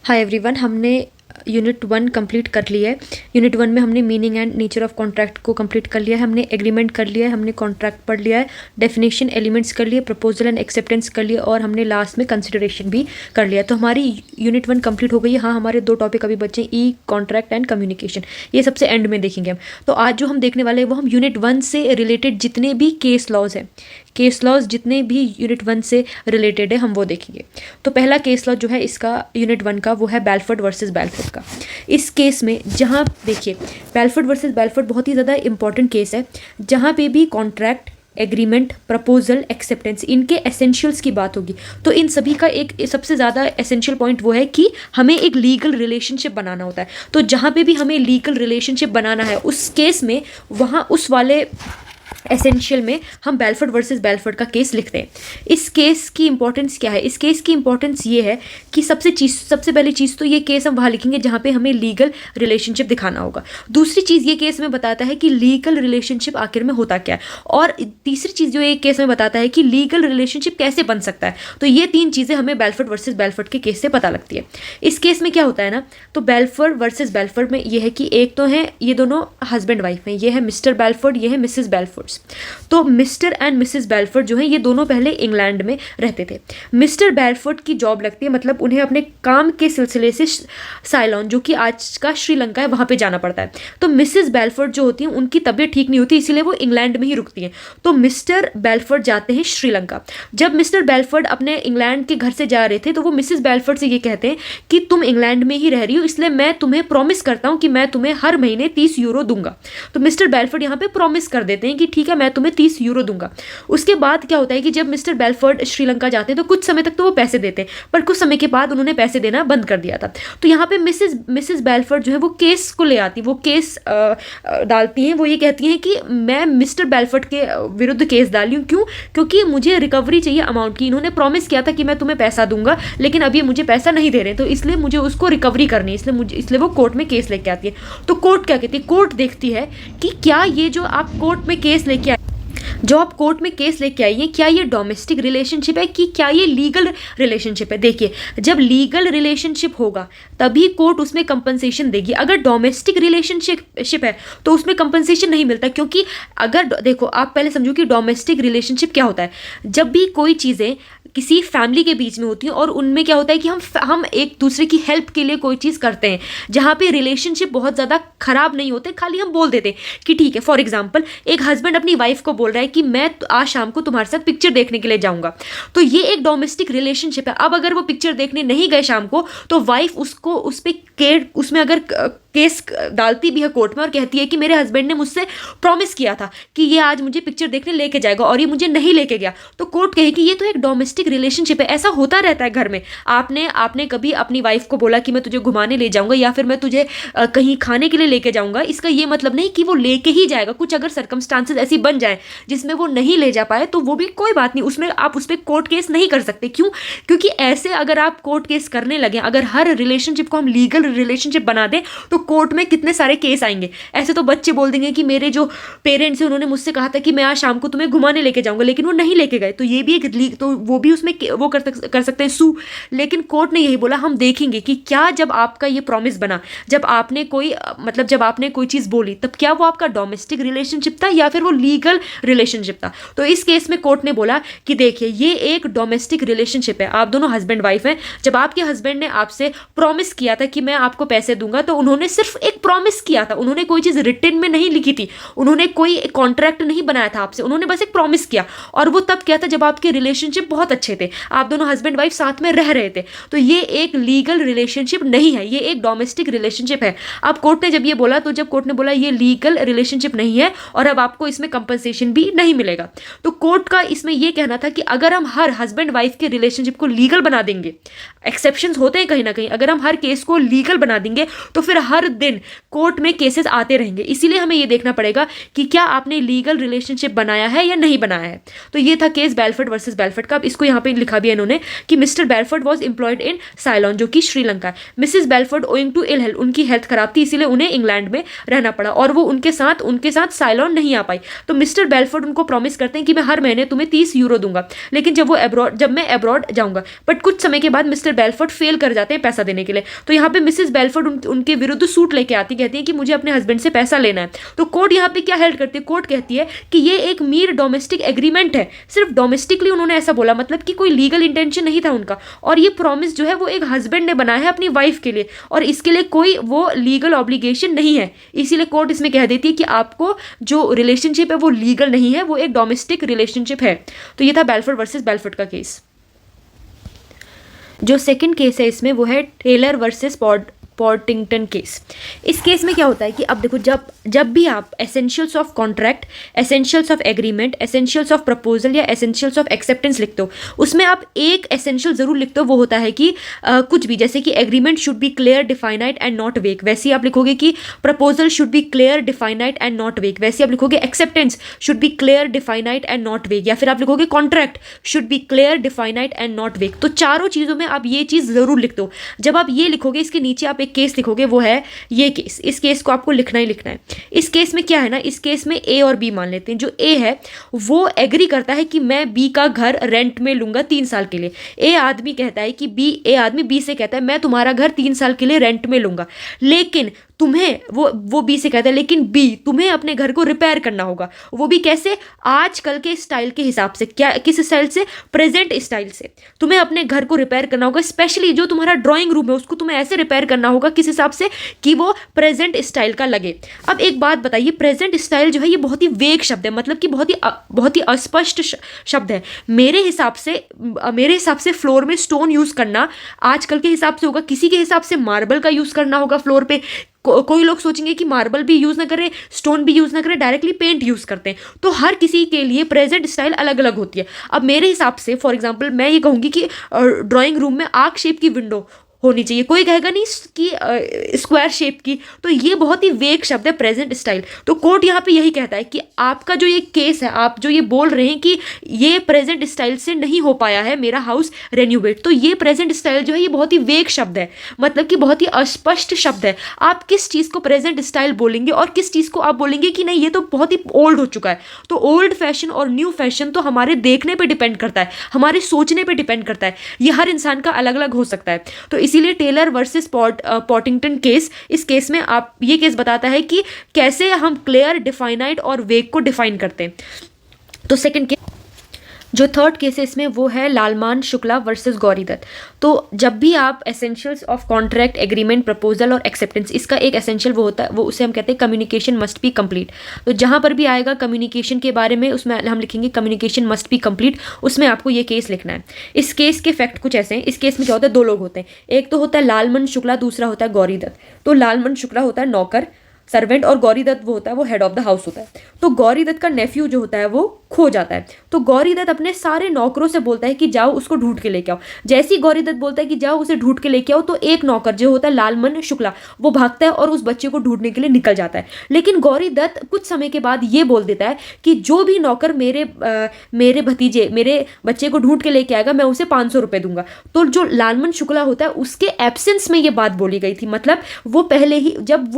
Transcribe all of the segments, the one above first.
Hi everyone, हमने unit 1 complete कर लिया है। यूनिट 1 में हमने meaning and nature of contract को कंप्लीट कर लिया है, हमने एग्रीमेंट कर लिया है, हमने कॉन्ट्रैक्ट पढ़ लिया है, डेफिनेशन एलिमेंट्स कर लिए, प्रपोजल एंड एक्सेप्टेंस कर लिया और हमने लास्ट में कंसिडरेशन भी कर लिया। तो हमारी यूनिट 1 कंप्लीट हो गई है। हाँ, हमारे 2 टॉपिक अभी बचे, ई कॉन्ट्रैक्ट एंड कम्युनिकेशन, ये सबसे एंड में देखेंगे हम। तो आज जो हम देखने वाले हैं वो हम यूनिट 1 से रिलेटेड जितने भी केस लॉज हैं, केस लॉज जितने भी यूनिट 1 से रिलेटेड है हम वो देखेंगे। तो पहला केस लॉ जो है इसका यूनिट 1 का वो है बेलफोर्ड वर्सेस बेलफोर्ड का। इस केस में जहाँ देखिए बेलफोर्ड वर्सेस बेलफोर्ड बहुत ही ज़्यादा इंपॉर्टेंट केस है, जहाँ पे भी कॉन्ट्रैक्ट, एग्रीमेंट, प्रपोजल, एक्सेप्टेंस, इनके एसेंशियल्स की बात होगी। तो इन सभी का एक सबसे ज़्यादा एसेंशियल पॉइंट वो है कि हमें एक लीगल रिलेशनशिप बनाना होता है। तो जहाँ पे भी हमें लीगल रिलेशनशिप बनाना है उस केस में वहाँ उस वाले एसेंशियल में हम बेलफोर्ड वर्सेस बेलफोर्ड का केस लिखते हैं। इस केस की इंपॉर्टेंस क्या है? इस केस की इंपॉर्टेंस ये है कि सबसे पहली चीज़ तो ये केस हम वहाँ लिखेंगे जहाँ पे हमें लीगल रिलेशनशिप दिखाना होगा। दूसरी चीज़ ये केस में बताता है कि लीगल रिलेशनशिप आखिर में होता क्या है, और तीसरी चीज़ जो ये केस में बताता है कि लीगल रिलेशनशिप कैसे बन सकता है। तो ये 3 चीज़ें हमें बेलफोर्ड वर्सेस बेलफोर्ड के केस से पता लगती है। इस केस में क्या होता है ना, तो बेलफोर्ड वर्सेस बेलफोर्ड में ये है कि एक तो है ये दोनों हस्बैंड वाइफ हैं, ये है मिस्टर बेलफोर्ड, ये है मिसेस बेलफोर्ड। तो मिस्टर एंड मिसेस बेलफोर्ड जो है ये दोनों पहले इंग्लैंड में रहते थे। मिस्टर बेलफोर्ड की जॉब लगती है, मतलब उन्हें अपने काम के सिलसिले से साइलोन, जो कि आज का श्रीलंका है, वहाँ पे जाना पड़ता है। तो मिसेस बेलफोर्ड जो होती हैं उनकी तबीयत ठीक नहीं होती, इसीलिए वो इंग्लैंड में ही रुकती हैं। तो मिस्टर बेलफोर्ड जाते हैं श्रीलंका। जब मिस्टर बेलफोर्ड अपने इंग्लैंड के घर से जा रहे थे तो वो मिसेस बेलफोर्ड से ये कहते हैं कि तुम इंग्लैंड में ही रह रही हो, इसलिए मैं तुम्हें प्रॉमिस करता हूँ कि मैं तुम्हें हर महीने 30 यूरो दूंगा। तो मिस्टर बेलफोर्ड यहाँ पे प्रॉमिस कर देते हैं कि ठीक है, मैं तुम्हें 30 यूरो दूंगा। उसके बाद क्या होता है कि जब मिस्टर बेलफोर्ड श्रीलंका जाते हैं तो कुछ समय तक तो वो पैसे देते हैं, पर कुछ समय के बाद उन्होंने पैसे देना बंद कर दिया था। तो यहाँ पे मिसेस बेलफोर्ड जो है वो केस को ले आती, वो केस डालती हैं। वो ये कहती हैं कि मैं मिस्टर बेलफोर्ड के विरुद्ध केस डाली हूँ। क्यों? क्योंकि मुझे रिकवरी चाहिए अमाउंट की। इन्होंने प्रॉमिस किया था कि मैं तुम्हें पैसा दूंगा, लेकिन अभी मुझे पैसा नहीं दे रहे, तो इसलिए मुझे उसको रिकवरी करनी है, इसलिए वो कोर्ट में केस लेके आती है। तो कोर्ट क्या कहती है? कोर्ट देखती है कि क्या ये जो आप कोर्ट में केस लेके आई है, क्या ये डोमेस्टिक रिलेशनशिप है कि क्या ये लीगल रिलेशनशिप है। देखिए, जब लीगल रिलेशनशिप होगा तभी कोर्ट उसमें कंपनसेशन देगी। अगर डोमेस्टिक रिलेशनशिप है तो उसमें कंपनसेशन नहीं मिलता, क्योंकि अगर देखो, आप पहले समझो कि डोमेस्टिक रिलेशनशिप क्या होता है। जब भी कोई चीज़ें किसी फैमिली के बीच में होती है और उनमें क्या होता है कि हम एक दूसरे की हेल्प के लिए कोई चीज़ करते हैं, जहाँ पे रिलेशनशिप बहुत ज़्यादा खराब नहीं होते, खाली हम बोल देते हैं कि ठीक है। फॉर एग्जांपल, एक हस्बैंड अपनी वाइफ को बोल रहा है कि मैं आज शाम को तुम्हारे साथ पिक्चर देखने के लिए जाऊँगा, तो ये एक डोमेस्टिक रिलेशनशिप है। अब अगर वो पिक्चर देखने नहीं गए शाम को, तो वाइफ उसको उसमें अगर केस डालती भी है कोर्ट में और कहती है कि मेरे हस्बैंड ने मुझसे प्रॉमिस किया था कि ये आज मुझे पिक्चर देखने लेके जाएगा और ये मुझे नहीं लेके गया, तो कोर्ट कहेगी ये तो एक डोमेस्टिक रिलेशनशिप है। ऐसा होता रहता है घर में। आपने कभी अपनी वाइफ को बोला कि मैं तुझे घुमाने ले जाऊंगा या फिर मैं तुझे कहीं खाने के लिए लेके जाऊंगा, इसका ये मतलब नहीं कि वो लेके ही जाएगा। कुछ अगर सर्कमस्टांसेस ऐसी बन जाए जिसमें वो नहीं ले जा पाए तो वो भी कोई बात नहीं, उसमें आप उस पर कोर्ट केस नहीं कर सकते। क्यों? क्योंकि ऐसे अगर आप कोर्ट केस करने लगे, अगर हर रिलेशनशिप को हम लीगल रिलेशनशिप बना दें तो कोर्ट में कितने सारे केस आएंगे। ऐसे तो बच्चे बोल देंगे कि मेरे जो पेरेंट्स हैं उन्होंने मुझसे कहा था कि मैं आज शाम को तुम्हें घुमाने लेके जाऊंगा, लेकिन वो नहीं लेके गए, तो ये भी एक तो वो भी उसमें वो कर सकते हैं सू। लेकिन कोर्ट ने यही बोला हम देखेंगे कि क्या जब आपका ये प्रॉमिस बना, जब आपने कोई चीज़ बोली, तब क्या वो आपका डोमेस्टिक रिलेशनशिप था या फिर वो लीगल रिलेशनशिप था। तो इस केस में कोर्ट ने बोला कि देखिए ये एक डोमेस्टिक रिलेशनशिप है, आप दोनों हस्बैंड वाइफ हैं। जब आपके हस्बैंड ने आपसे प्रॉमिस किया था कि मैं आपको पैसे दूंगा, तो उन्होंने सिर्फ एक प्रॉमिस किया था, उन्होंने कोई चीज़ रिटन में नहीं लिखी थी, उन्होंने कोई कॉन्ट्रैक्ट नहीं बनाया था आपसे, उन्होंने बस एक प्रॉमिस किया। और वो तब क्या था? जब आपके रिलेशनशिप बहुत अच्छे थे, आप दोनों हस्बैंड वाइफ साथ में रह रहे थे। तो ये एक लीगल रिलेशनशिप नहीं है, ये एक डोमेस्टिक रिलेशनशिप है। अब कोर्ट ने जब ये बोला, तो जब कोर्ट ने बोला ये लीगल रिलेशनशिप नहीं है और अब आपको इसमें कंपनसेशन भी नहीं मिलेगा, तो कोर्ट का इसमें यह कहना था कि अगर हम हर हस्बैंड वाइफ के रिलेशनशिप को लीगल बना देंगे, एक्सेप्शंस होते हैं कहीं ना कहीं, अगर हम हर केस को लीगल बना देंगे तो फिर हर हर दिन कोर्ट में केसेस आते रहेंगे, इसीलिए हमें ये देखना पड़ेगा कि क्या आपने लीगल रिलेशनशिप बनाया है या नहीं बनाया है। तो ये था केस बेलफोर्ड वर्सेस बेलफोर्ड का। अब इसको यहाँ पे लिखा भी है इन्होंने कि Mr Belford was employed in Ceylon, जो कि श्रीलंका है। Mrs Belford owing to ill health, उनकी हेल्थ खराब थी, इसीलिए उन्हें इंग्लैंड में रहना पड़ा और वो उनके साथ साइलॉन नहीं आ पाई। तो मिस्टर बेलफोर्ड उनको प्रॉमिस करते हैं कि मैं हर महीने तुम्हें 30 यूरो दूंगा, लेकिन जब मैं अब्रॉड जाऊंगा। बट कुछ समय के बाद मिस्टर बेलफोर्ड फेल कर जाते हैं पैसा देने के लिए। तो यहाँ पे मिसेस बेलफोर्ड उनके विरुद्ध सूट लेके आती, कहती है कि मुझे अपने हस्बैंड से पैसा लेना है। तो कोर्ट यहाँ पे क्या हेल्ड करती है, कोर्ट कहती है कि ये एक मीर डोमेस्टिक एग्रीमेंट है, सिर्फ डोमेस्टिकली उन्होंने ऐसा बोला, मतलब कि कोई लीगल इंटेंशन नहीं था उनका। और ये प्रॉमिस जो है वो एक हस्बैंड ने बनाया है अपनी वाइफ के लिए, और इसके लिए कोई वो लीगल ऑब्लिगेशन नहीं है। इसीलिए कोर्ट इसमें कह देती है कि आपको जो रिलेशनशिप है वो लीगल नहीं है, वो एक डोमेस्टिक रिलेशनशिप है। तो ये था बेलफोर्ड वर्सेस बेलफोर्ड का केस। जो सेकंड केस है इसमें वो है टेलर वर्सेस पॉटिंगटन केस। इस केस में क्या होता है कि अब देखो, जब भी आप essentials of contract, essentials of agreement, essentials of proposal या एसेंशियल्स ऑफ एक्सेप्टेंस लिखते हो, उसमें आप एक एसेंशियल जरूर लिखते हो, वो होता है कि कुछ भी, जैसे कि agreement should be clear definite and not वेग, वैसे ही आप लिखोगे कि proposal should be clear definite and not वेग, वैसे आप लिखोगे acceptance should be clear definite and not वेग, या फिर आप लिखोगे contract should be clear definite and not वेग। तो चारों चीज़ों में आप ये चीज़ जरूर लिखते हो। जब आप ये लिखोगे, इसके नीचे आप एक केस लिखोगे, वो है ये केस। इस केस को आपको लिखना ही लिखना है। इस केस में क्या है ना, इस केस में ए और बी मान लेते हैं। जो ए है वो एग्री करता है कि मैं बी का घर रेंट में लूंगा 3 साल के लिए। ए आदमी बी से कहता है मैं तुम्हारा घर 3 साल के लिए रेंट में लूंगा, लेकिन तुम्हें वो बी से कहता है लेकिन बी तुम्हें अपने घर को रिपेयर करना होगा। वो भी कैसे, आजकल के स्टाइल के हिसाब से। क्या, किस स्टाइल से, प्रेजेंट स्टाइल से। तुम्हें अपने घर को रिपेयर करना होगा, स्पेशली जो तुम्हारा ड्राइंग रूम है उसको तुम्हें ऐसे रिपेयर करना होगा, किस हिसाब से, कि वो प्रेजेंट स्टाइल का लगे। अब एक बात बताइए, प्रेजेंट स्टाइल जो है ये बहुत ही वेग शब्द है, मतलब कि बहुत ही अस्पष्ट शब्द है। मेरे हिसाब से फ्लोर में स्टोन यूज करना आजकल के हिसाब से होगा, किसी के हिसाब से मार्बल का यूज करना होगा फ्लोर पे। कोई लोग सोचेंगे कि मार्बल भी यूज ना करें, स्टोन भी यूज ना करें, डायरेक्टली पेंट यूज करते हैं। तो हर किसी के लिए प्रेजेंट स्टाइल अलग अलग होती है। अब मेरे हिसाब से फॉर एग्जांपल मैं ये कहूंगी कि ड्राइंग रूम में आर्क शेप की विंडो होनी चाहिए, कोई कहेगा नहीं कि स्क्वायर शेप की। तो ये बहुत ही वेग शब्द है प्रेजेंट स्टाइल। तो कोर्ट यहाँ पे यही कहता है कि आपका जो ये केस है, आप जो ये बोल रहे हैं कि ये प्रेजेंट स्टाइल से नहीं हो पाया है मेरा हाउस रेन्यूवेट, तो ये प्रेजेंट स्टाइल जो है ये बहुत ही वेग शब्द है, मतलब कि बहुत ही अस्पष्ट शब्द है। आप किस चीज़ को प्रेजेंट स्टाइल बोलेंगे और किस चीज़ को आप बोलेंगे कि नहीं ये तो बहुत ही ओल्ड हो चुका है। तो ओल्ड फैशन और न्यू फैशन तो हमारे देखने पर डिपेंड करता है, हमारे सोचने पर डिपेंड करता है। ये हर इंसान का अलग अलग हो सकता है। तो इसीलिए टेलर वर्सेस पॉटिंगटन केस, इस केस में आप ये केस बताता है कि कैसे हम क्लियर, डिफाइनाइट और वेग को डिफाइन करते हैं। तो सेकंड केस, जो थर्ड केस है इसमें वो है लालमान शुक्ला वर्सेस गौरी दत्त। तो जब भी आप essentials of contract, agreement, proposal और एक्सेप्टेंस, इसका एक एसेंशियल वो होता है, वो उसे हम कहते हैं कम्युनिकेशन मस्ट बी कंप्लीट। तो जहाँ पर भी आएगा कम्युनिकेशन के बारे में, उसमें हम लिखेंगे कम्युनिकेशन मस्ट बी कंप्लीट, उसमें आपको ये केस लिखना है। इस केस के फैक्ट कुछ ऐसे हैं। इस केस में क्या होता है, 2 लोग होते हैं, एक तो होता है लालमन शुक्ला, दूसरा होता है गौरी दत्त। तो लालमन शुक्ला होता है नौकर, सर्वेंट, और गौरी दत्त वो होता है, वो हेड ऑफ द हाउस होता है। तो गौरी दत्त का नेफ्यू जो होता है वो खो जाता है। तो गौरी दत्त अपने सारे नौकरों से बोलता है कि जाओ उसको ढूंढ के लेके आओ। जैसे ही गौरी दत्त बोलता है कि जाओ उसे ढूंढ के लेके आओ, तो एक नौकर जो होता है लालमन शुक्ला, वो भागता है और उस बच्चे को ढूंढने के लिए निकल जाता है। लेकिन गौरी दत्त कुछ समय के बाद ये बोल देता है कि जो भी नौकर मेरे भतीजे, मेरे बच्चे को ढूंढ के लेके आएगा, मैं उसे 500 रुपये दूंगा। तो जो लालमन शुक्ला होता है उसके एब्सेंस में ये बात बोली गई थी। मतलब वो पहले ही जब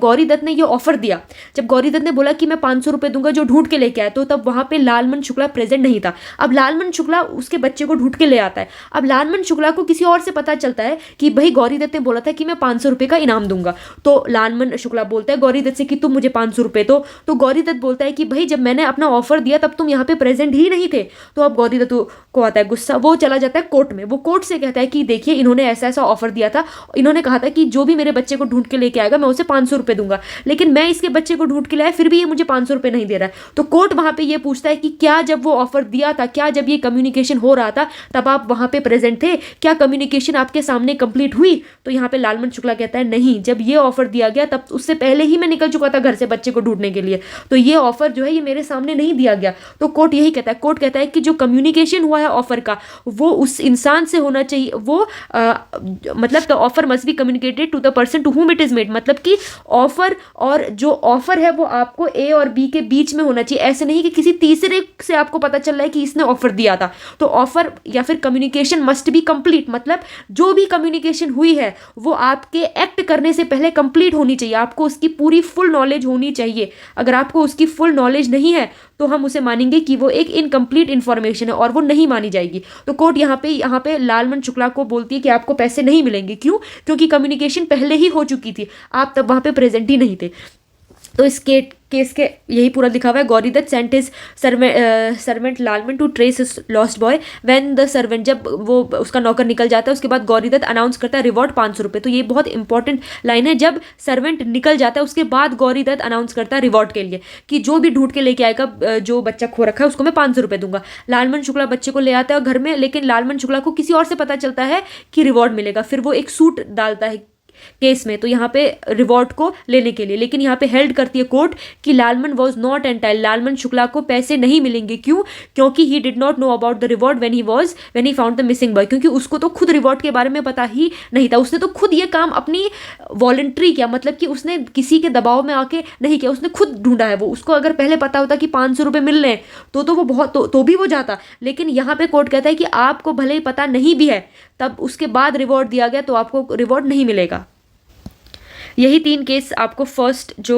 गौरी दत्त ने ये ऑफर दिया, जब गौरी दत्त ने बोला कि मैं 500 रुपये दूंगा जो ढूंढ के लेके आया, तो तब वहां पे लालमन शुक्ला प्रेजेंट नहीं था। अब लालमन शुक्ला उसके बच्चे को ढूंढ के ले आता है। अब लालमन शुक्ला को किसी और से पता चलता है कि भाई गौरी दत्त ने बोला था कि मैं 500 रुपये का इनाम दूंगा। तो लालमन शुक्ला बोलता है गौरी दत्त से कि तुम मुझे 500 रुपये दो। तो गौरी दत्त बोलता है कि भाई जब मैंने अपना ऑफर दिया तब तुम यहाँ पे प्रेजेंट ही नहीं थे। तो अब गौरी दत्त को आता है गुस्सा, वो चला जाता है कोर्ट में। वो कोर्ट से कहता है कि देखिए इन्होंने ऐसा ऐसा ऑफर दिया था, इन्होंने कहा था कि जो भी मेरे बच्चे को ढूंढ के लेके आएगा मैं उसे 500 रुपये दूंगा, लेकिन मैं इसके बच्चे को ढूंढ के लाया फिर भी ये मुझे 500 रुपये नहीं दे रहा है। तो कोर्ट वहां पे ये पूछता है कि क्या जब वो ऑफर दिया था, क्या जब ये कम्युनिकेशन हो रहा था तब आप वहां पे प्रेजेंट थे, क्या कम्युनिकेशन आपके सामने कंप्लीट हुई? तो यहाँ पे लालमन शुक्ला कहता है नहीं, जब ये ऑफर दिया गया तब उससे पहले ही मैं निकल चुका था घर से बच्चे को ढूंढने के लिए, तो ये ऑफर जो है ये मेरे सामने नहीं दिया गया। तो कोर्ट यही कहता है, कोर्ट कहता है कि जो कम्युनिकेशन हुआ है ऑफर का वो उस इंसान से होना चाहिए, वो मतलब the offer must be communicated to the person to whom it is made, मतलब कि ऑफर और जो ऑफर है वो आपको ए और बी के बीच में होना चाहिए, ऐसे नहीं कि किसी तीसरे से आपको पता चल रहा है कि इसने ऑफर दिया था। तो ऑफर या फिर कम्युनिकेशन मस्ट बी कंप्लीट, मतलब जो भी कम्युनिकेशन हुई है वो आपके एक्ट करने से पहले कंप्लीट होनी चाहिए, आपको उसकी पूरी फुल नॉलेज होनी चाहिए। अगर आपको उसकी फुल नॉलेज नहीं है तो हम उसे मानेंगे कि वो एक इनकम्प्लीट इन्फॉर्मेशन है और वो नहीं मानी जाएगी। तो कोर्ट यहाँ पे लालमन शुक्ला को बोलती है कि आपको पैसे नहीं मिलेंगे। क्यों? क्योंकि कम्युनिकेशन पहले ही हो चुकी थी, आप तब वहाँ पे प्रेजेंट ही नहीं थे। तो इस केस के यही पूरा लिखा हुआ है। Gauridatt sent his servant Lalman to trace his lost boy when the servant, जब वो उसका नौकर निकल जाता है उसके बाद गौरीदत्त अनाउंस करता है रिवॉर्ड 500 रुपये। तो ये बहुत इंपॉर्टेंट लाइन है, जब सर्वेंट निकल जाता है उसके बाद गौरीदत्त अनाउंस करता है रिवॉर्ड के लिए कि जो भी ढूंढ के लेके आएगा जो बच्चा खो रखा है उसको मैं 500 रुपये दूंगा। लालमन शुक्ला बच्चे को ले आता है घर में, लेकिन लालमन शुक्ला को किसी और से पता चलता है कि रिवॉर्ड मिलेगा, फिर वो एक सूट डालता है केस में, तो यहाँ पे रिवॉर्ड को लेने के लिए, लेकिन यहाँ पे हेल्ड करती है कोर्ट कि लालमन वॉज नॉट एंटाइल्ड, लालमन शुक्ला को पैसे नहीं मिलेंगे। क्यों? क्योंकि he did not know about the reward when he found the missing boy, क्योंकि उसको तो खुद रिवॉर्ड के बारे में पता ही नहीं था। उसने तो खुद ये काम अपनी वॉलंटरी किया, मतलब कि उसने किसी के दबाव में आके नहीं किया, उसने खुद ढूंढा है। वो उसको अगर पहले पता होता कि 500 रुपये मिल रहे हैं तो वो बहुत तो भी वो जाता, लेकिन यहाँ पे कोर्ट कहता है कि आपको भले ही पता नहीं भी है तब उसके बाद रिवॉर्ड दिया गया तो आपको रिवॉर्ड नहीं मिलेगा। यही 3 केस आपको फर्स्ट जो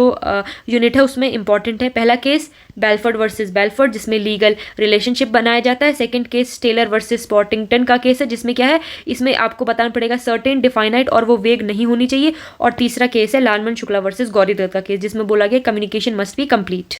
यूनिट है उसमें इंपॉर्टेंट है। पहला केस बेलफोर्ड वर्सेस बेलफोर्ड जिसमें लीगल रिलेशनशिप बनाया जाता है। सेकंड केस टेलर वर्सेस स्पॉटिंगटन का केस है जिसमें क्या है, इसमें आपको बताना पड़ेगा सर्टेन, डिफाइनाइट और वो वेग नहीं होनी चाहिए। और तीसरा केस है लालमन शुक्ला वर्सेस गौरीदत्त का केस जिसमें बोला गया कम्युनिकेशन मस्ट बी कंप्लीट।